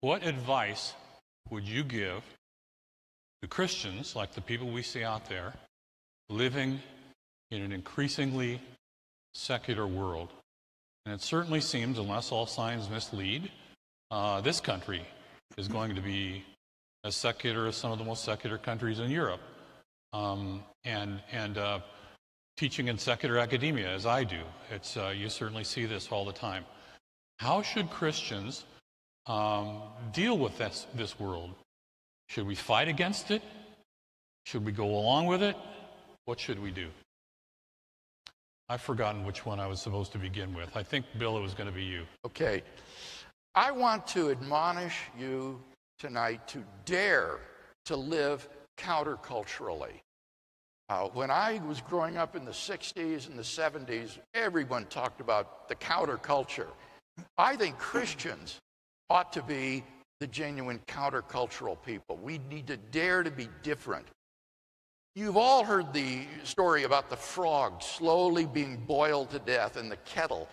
What advice would you give to Christians, like the people we see out there, living in an increasingly secular world? And it certainly seems, unless all signs mislead, this country is going to be as secular as some of the most secular countries in Europe. And teaching in secular academia, as I do, it's you certainly see this all the time. How should Christians deal with this world? Should we fight against it? Should we go along with it? What should we do? I've forgotten which one I was supposed to begin with. I think, Bill, it was going to be you. Okay. I want to admonish you tonight to dare to live counterculturally. When I was growing up in the 60s and the 70s, everyone talked about the counterculture. I think Christians ought to be the genuine countercultural people. We need to dare to be different. You've all heard the story about the frog slowly being boiled to death in the kettle.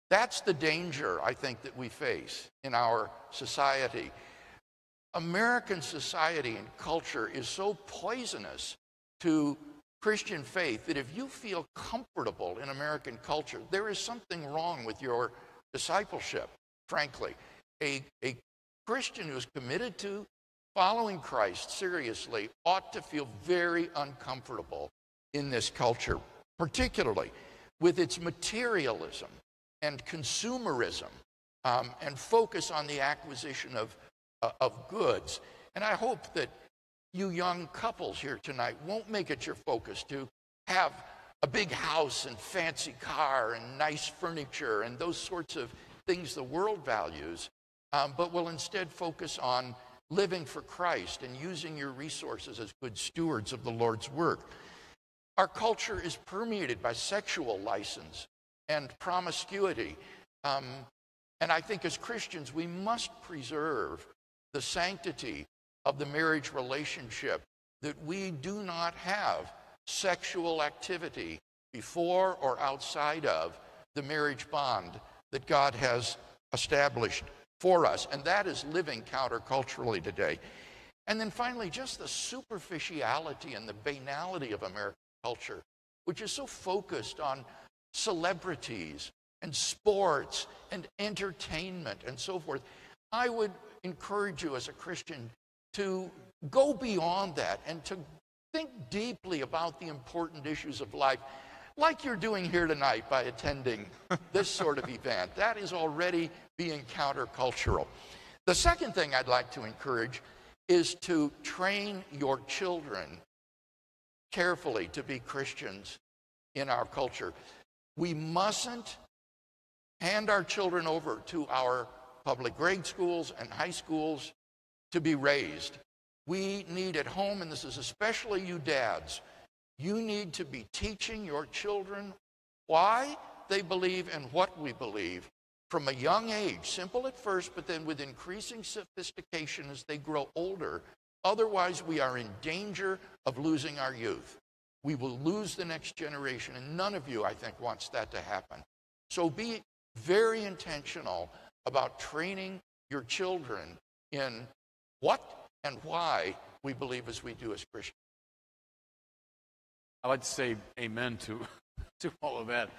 That's the danger, I think, that we face in our society. American society and culture is so poisonous to Christian faith that if you feel comfortable in American culture, there is something wrong with your discipleship, frankly. A Christian who is committed to following Christ seriously ought to feel very uncomfortable in this culture, particularly with its materialism and consumerism and focus on the acquisition of goods. And I hope that you young couples here tonight won't make it your focus to have a big house and fancy car and nice furniture and those sorts of things the world values, but will instead focus on living for Christ and using your resources as good stewards of the Lord's work. Our culture is permeated by sexual license and promiscuity. And I think as Christians, we must preserve the sanctity of the marriage relationship, that we do not have sexual activity before or outside of the marriage bond that God has established for us. And that is living counterculturally today. And then finally, just the superficiality and the banality of American culture, which is so focused on celebrities and sports and entertainment and so forth. I would encourage you as a Christian to go beyond that and to think deeply about the important issues of life, like you're doing here tonight by attending this sort of event. That is already being countercultural. The second thing I'd like to encourage is to train your children carefully to be Christians in our culture. We mustn't hand our children over to our public grade schools and high schools to be raised. We need at home, and this is especially you dads, you need to be teaching your children why they believe and what we believe from a young age, simple at first, but then with increasing sophistication as they grow older. Otherwise, we are in danger of losing our youth. We will lose the next generation, and none of you, I think, wants that to happen. So be very intentional about training your children in what and why we believe as we do as Christians. I'd like to say amen to all of that.